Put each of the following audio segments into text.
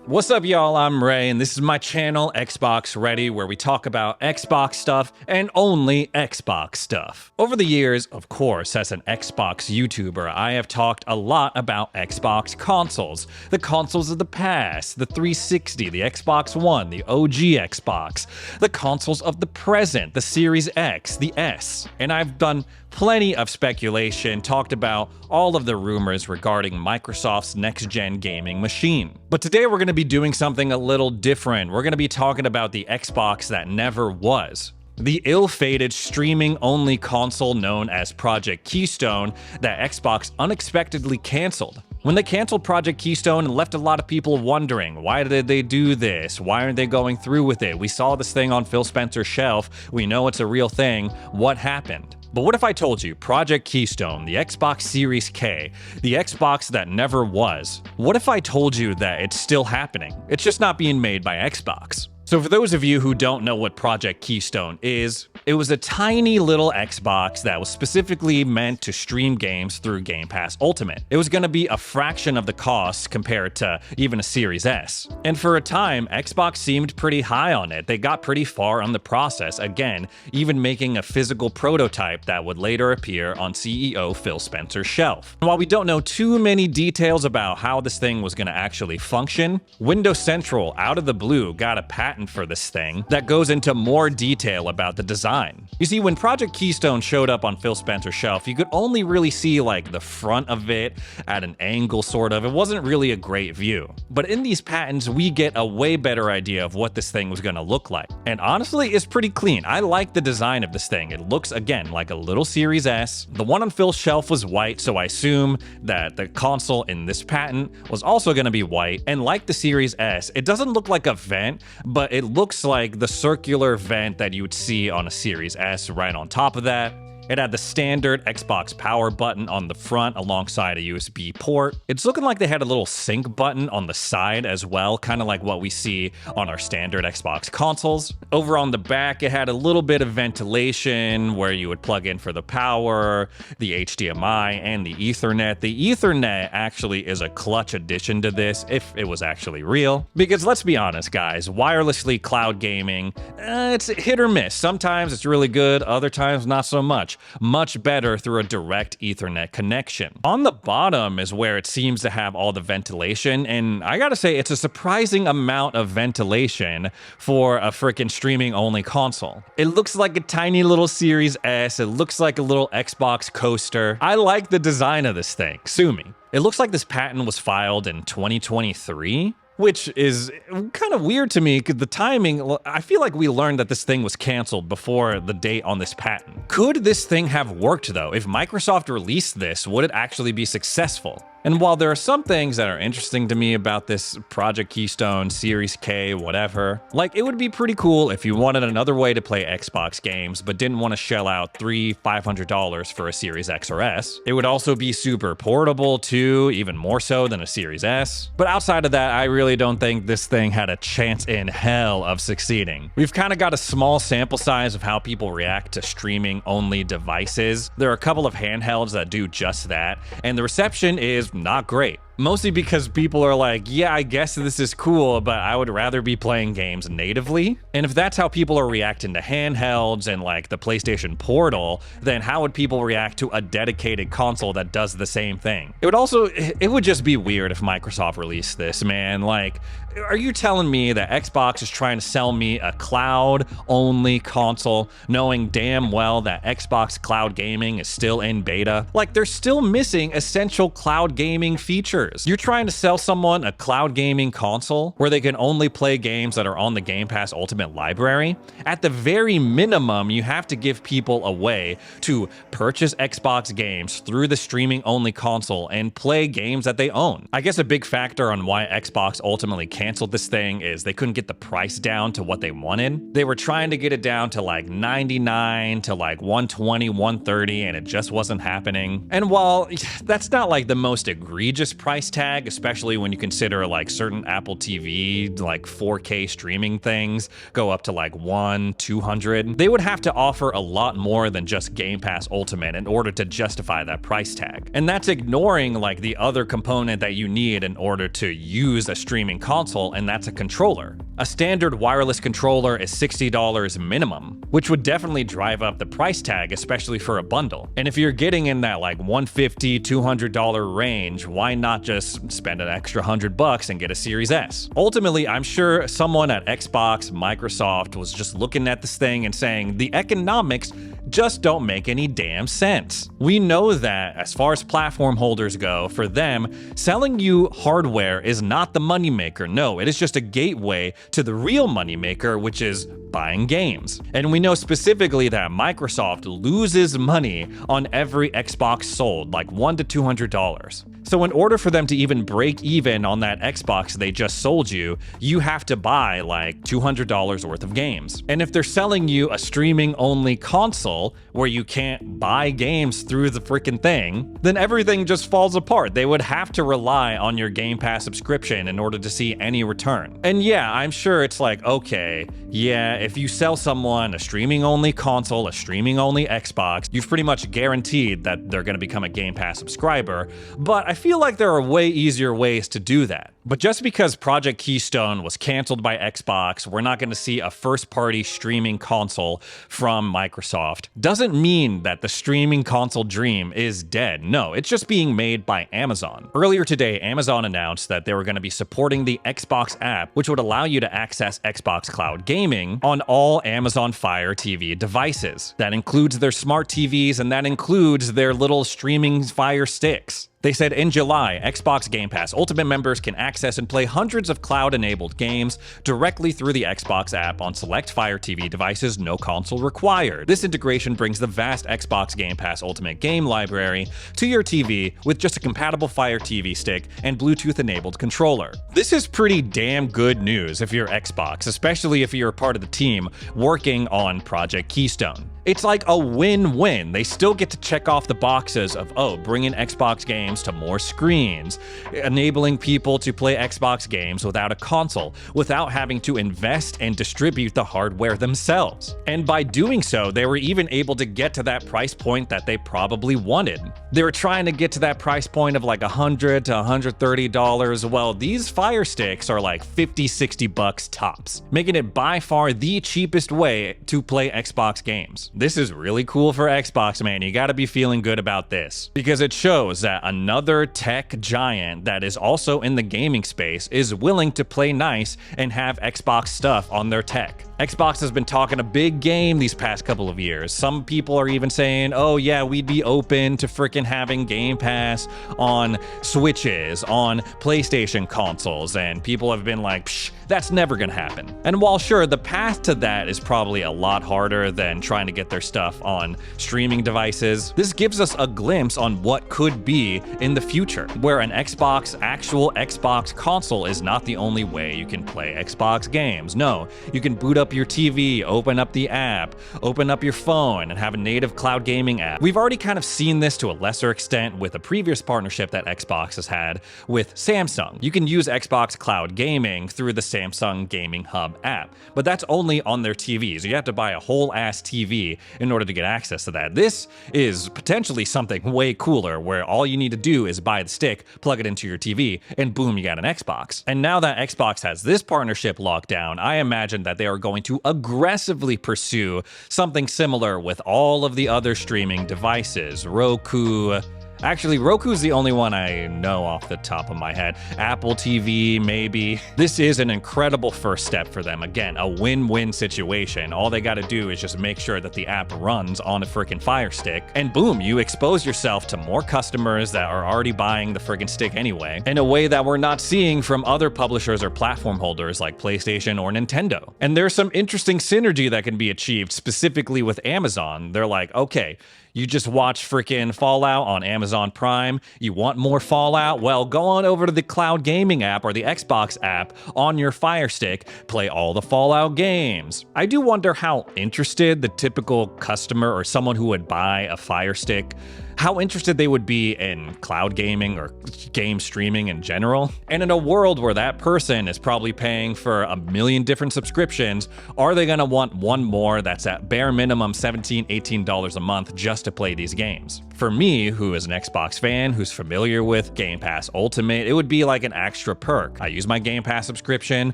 What's up, y'all? I'm Ray, and this is my channel, Xbox Ready, where we talk about Xbox stuff and only Xbox stuff. Over the years, of course, as an Xbox YouTuber, I have talked a lot about Xbox consoles. The consoles of the past, the 360, the Xbox One, the OG Xbox, the consoles of the present, the Series X, the S. And I've done plenty of speculation, talked about all of the rumors regarding Microsoft's next-gen gaming machine. But today we're going to be doing something a little different. We're going to be talking about the Xbox that never was. The ill-fated streaming-only console known as Project Keystone that Xbox unexpectedly canceled. When they canceled Project Keystone and left a lot of people wondering, why did they do this? Why aren't they going through with it? We saw this thing on Phil Spencer's shelf. We know it's a real thing. What happened? But what if I told you Project Keystone, the Xbox Series K, the Xbox that never was? What if I told you that it's still happening? It's just not being made by Xbox. So for those of you who don't know what Project Keystone is, it was a tiny little Xbox that was specifically meant to stream games through Game Pass Ultimate. It was going to be a fraction of the cost compared to even a Series S. And for a time, Xbox seemed pretty high on it. They got pretty far on the process, again, even making a physical prototype that would later appear on CEO Phil Spencer's shelf. And while we don't know too many details about how this thing was going to actually function, Windows Central, out of the blue, got a patent for this thing that goes into more detail about the design. You see, when Project Keystone showed up on Phil Spencer's shelf, you could only really see like the front of it at an angle, sort of. It wasn't really a great view. But in these patents, we get a way better idea of what this thing was going to look like. And honestly, it's pretty clean. I like the design of this thing. It looks, again, like a little Series S. The one on Phil's shelf was white, so I assume that the console in this patent was also going to be white. And like the Series S, it doesn't look like a vent, but it looks like the circular vent that you would see on a Series S right on top of that. It had the standard Xbox power button on the front alongside a USB port. It's looking like they had a little sync button on the side as well, kind of like what we see on our standard Xbox consoles. Over on the back, it had a little bit of ventilation where you would plug in for the power, the HDMI, and the Ethernet. The Ethernet actually is a clutch addition to this, if it was actually real. Because let's be honest, guys, wirelessly cloud gaming, it's hit or miss. Sometimes it's really good, other times not so much. Much better through a direct Ethernet connection. On the bottom is where it seems to have all the ventilation, and I gotta say, it's a surprising amount of ventilation for a freaking streaming-only console. It looks like a tiny little Series S, it looks like a little Xbox coaster. I like the design of this thing, sue me. It looks like this patent was filed in 2023. Which is kind of weird to me because the timing, I feel like we learned that this thing was canceled before the date on this patent. Could this thing have worked though? If Microsoft released this, would it actually be successful? And while there are some things that are interesting to me about this Project Keystone, Series K, whatever, like it would be pretty cool if you wanted another way to play Xbox games but didn't want to shell out $300-$500 for a Series X or S. It would also be super portable too, even more so than a Series S. But outside of that, I really don't think this thing had a chance in hell of succeeding. We've kind of got a small sample size of how people react to streaming-only devices. There are a couple of handhelds that do just that, and the reception is not great. Mostly because people are like, yeah, I guess this is cool, but I would rather be playing games natively. And if that's how people are reacting to handhelds and like the PlayStation Portal, then how would people react to a dedicated console that does the same thing? It would just be weird if Microsoft released this, man. Like, are you telling me that Xbox is trying to sell me a cloud-only console, knowing damn well that Xbox Cloud Gaming is still in beta? Like, they're still missing essential cloud gaming features. You're trying to sell someone a cloud gaming console where they can only play games that are on the Game Pass Ultimate library? At the very minimum, you have to give people a way to purchase Xbox games through the streaming-only console and play games that they own. I guess a big factor on why Xbox ultimately canceled this thing is they couldn't get the price down to what they wanted. They were trying to get it down to like $99 to like $120, $130, and it just wasn't happening. And while that's not like the most egregious price price tag, especially when you consider like certain Apple TV, like 4K streaming things go up to like $100-200. They would have to offer a lot more than just Game Pass Ultimate in order to justify that price tag. And that's ignoring like the other component that you need in order to use a streaming console, and that's a controller. A standard wireless controller is $60 minimum, which would definitely drive up the price tag, especially for a bundle. And if you're getting in that like $150-200 range, why not just spend an extra $100 and get a Series S? Ultimately, I'm sure someone at Xbox, Microsoft was just looking at this thing and saying the economics just don't make any damn sense. We know that as far as platform holders go, for them, selling you hardware is not the moneymaker. No, it is just a gateway to the real moneymaker, which is buying games. And we know specifically that Microsoft loses money on every Xbox sold, like $100-200. So in order for them to even break even on that Xbox they just sold you, you have to buy like $200 worth of games. And if they're selling you a streaming-only console where you can't buy games through the freaking thing, then everything just falls apart. They would have to rely on your Game Pass subscription in order to see any return. And yeah, I'm sure it's like, okay, yeah, if you sell someone a streaming-only console, a streaming-only Xbox, you've pretty much guaranteed that they're going to become a Game Pass subscriber, but I feel like there are way easier ways to do that. But just because Project Keystone was canceled by Xbox, we're not going to see a first-party streaming console from Microsoft, doesn't mean that the streaming console dream is dead. No, it's just being made by Amazon. Earlier today, Amazon announced that they were going to be supporting the Xbox app, which would allow you to access Xbox Cloud Gaming on all Amazon Fire TV devices. That includes their smart TVs, and that includes their little streaming Fire Sticks. They said in July, Xbox Game Pass Ultimate members can access and play hundreds of cloud-enabled games directly through the Xbox app on select Fire TV devices, no console required. This integration brings the vast Xbox Game Pass Ultimate game library to your TV with just a compatible Fire TV stick and Bluetooth-enabled controller. This is pretty damn good news if you're Xbox, especially if you're a part of the team working on Project Keystone. It's like a win-win. They still get to check off the boxes of, oh, bringing Xbox games to more screens, enabling people to play Xbox games without a console, without having to invest and distribute the hardware themselves. And by doing so, they were even able to get to that price point that they probably wanted. They were trying to get to that price point of like $100 to $130. Well, these Fire Sticks are like $50-60 tops, making it by far the cheapest way to play Xbox games. This is really cool for Xbox, man. You gotta be feeling good about this, because it shows that another tech giant that is also in the gaming space is willing to play nice and have Xbox stuff on their tech. Xbox has been talking a big game these past couple of years. Some people are even saying, oh yeah, we'd be open to freaking having Game Pass on Switches, on PlayStation consoles, and people have been like, psh, that's never gonna happen. And while sure, the path to that is probably a lot harder than trying to get their stuff on streaming devices, this gives us a glimpse on what could be in the future, where an actual Xbox console is not the only way you can play Xbox games. No, you can boot up your TV, open up the app, open up your phone, and have a native cloud gaming app. We've already kind of seen this to a lesser extent with a previous partnership that Xbox has had with Samsung. You can use Xbox Cloud Gaming through the Samsung Gaming Hub app, but that's only on their TVs. You have to buy a whole ass TV in order to get access to that. This is potentially something way cooler, where all you need to do is buy the stick, plug it into your TV, and boom, you got an Xbox. And now that Xbox has this partnership locked down, I imagine that they are going to aggressively pursue something similar with all of the other streaming devices. Roku. Actually, Roku's the only one I know off the top of my head. Apple TV, maybe. This is an incredible first step for them. Again, a win-win situation. All they gotta do is just make sure that the app runs on a freaking Fire Stick, and boom, you expose yourself to more customers that are already buying the freaking stick anyway, in a way that we're not seeing from other publishers or platform holders like PlayStation or Nintendo. And there's some interesting synergy that can be achieved specifically with Amazon. They're like, okay, you just watch freaking Fallout on Amazon Prime. You want more Fallout? Well, go on over to the Cloud Gaming app or the Xbox app on your Fire Stick, play all the Fallout games. I do wonder how interested the typical customer or someone who would buy a Fire Stick how interested they would be in cloud gaming or game streaming in general. And in a world where that person is probably paying for a million different subscriptions, are they gonna want one more that's at bare minimum $17, $18 a month just to play these games? For me, who is an Xbox fan, who's familiar with Game Pass Ultimate, it would be like an extra perk. I use my Game Pass subscription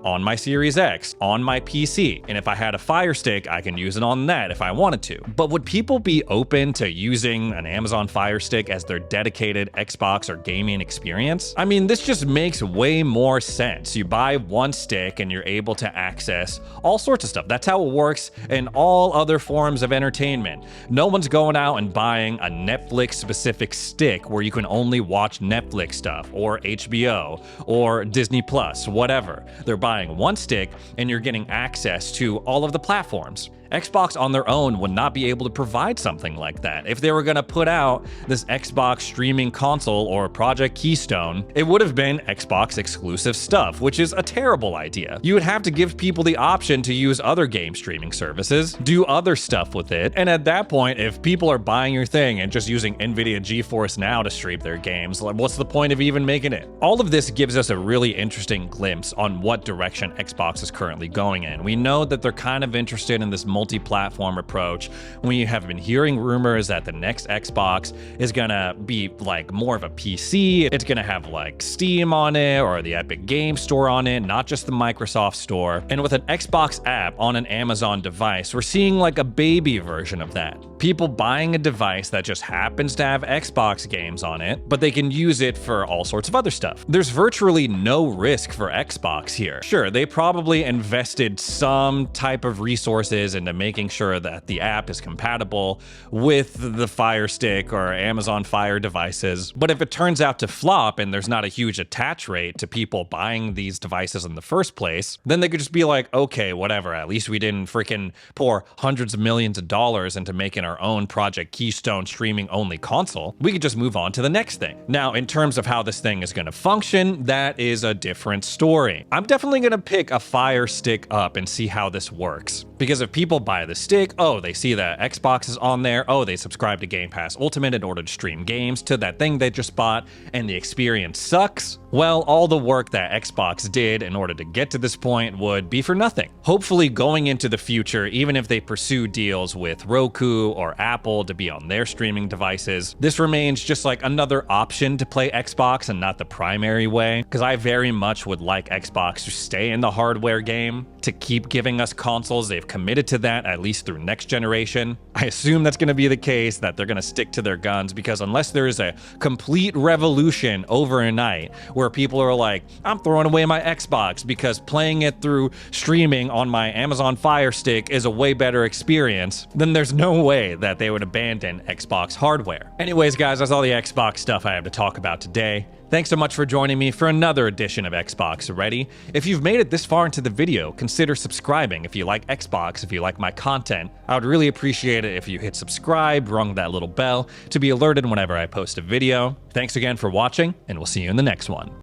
on my Series X, on my PC, and if I had a Fire Stick, I can use it on that if I wanted to. But would people be open to using an Amazon Fire Stick as their dedicated Xbox or gaming experience? I mean, this just makes way more sense. You buy one stick and you're able to access all sorts of stuff. That's how it works in all other forms of entertainment. No one's going out and buying a Netflix-specific stick where you can only watch Netflix stuff, or HBO, or Disney Plus, whatever. They're buying one stick and you're getting access to all of the platforms. Xbox on their own would not be able to provide something like that. If they were gonna put out this Xbox streaming console or Project Keystone, it would have been Xbox exclusive stuff, which is a terrible idea. You would have to give people the option to use other game streaming services, do other stuff with it, and at that point, if people are buying your thing and just using NVIDIA GeForce Now to stream their games, like, what's the point of even making it? All of this gives us a really interesting glimpse on what direction Xbox is currently going in. We know that they're kind of interested in this multi-platform approach. We have been hearing rumors that the next Xbox is gonna be like more of a PC. It's gonna have like Steam on it or the Epic Game Store on it, not just the Microsoft Store. And with an Xbox app on an Amazon device, we're seeing like a baby version of that. People buying a device that just happens to have Xbox games on it, but they can use it for all sorts of other stuff. There's virtually no risk for Xbox here. Sure, they probably invested some type of resources into making sure that the app is compatible with the Fire Stick or Amazon Fire devices. But if it turns out to flop and there's not a huge attach rate to people buying these devices in the first place, then they could just be like, okay, whatever, at least we didn't freaking pour hundreds of millions of dollars into making our own Project Keystone streaming only console. We could just move on to the next thing. Now, in terms of how this thing is going to function, that is a different story. I'm definitely going to pick a Fire Stick up and see how this works. Because if people buy the stick, oh, they see that Xbox is on there, oh, they subscribe to Game Pass Ultimate in order to stream games to that thing they just bought, and the experience sucks, well, all the work that Xbox did in order to get to this point would be for nothing. Hopefully, going into the future, even if they pursue deals with Roku or Apple to be on their streaming devices, this remains just like another option to play Xbox and not the primary way, because I very much would like Xbox to stay in the hardware game, to keep giving us consoles. They've committed to that, at least through next generation. I assume that's going to be the case, that they're going to stick to their guns, because unless there is a complete revolution overnight where people are like, I'm throwing away my Xbox because playing it through streaming on my Amazon Fire Stick is a way better experience, then there's no way that they would abandon Xbox hardware. Anyways, guys, that's all the Xbox stuff I have to talk about today. Thanks so much for joining me for another edition of Xbox Ready. If you've made it this far into the video, consider subscribing if you like Xbox, if you like my content. I would really appreciate it if you hit subscribe, rung that little bell to be alerted whenever I post a video. Thanks again for watching, and we'll see you in the next one.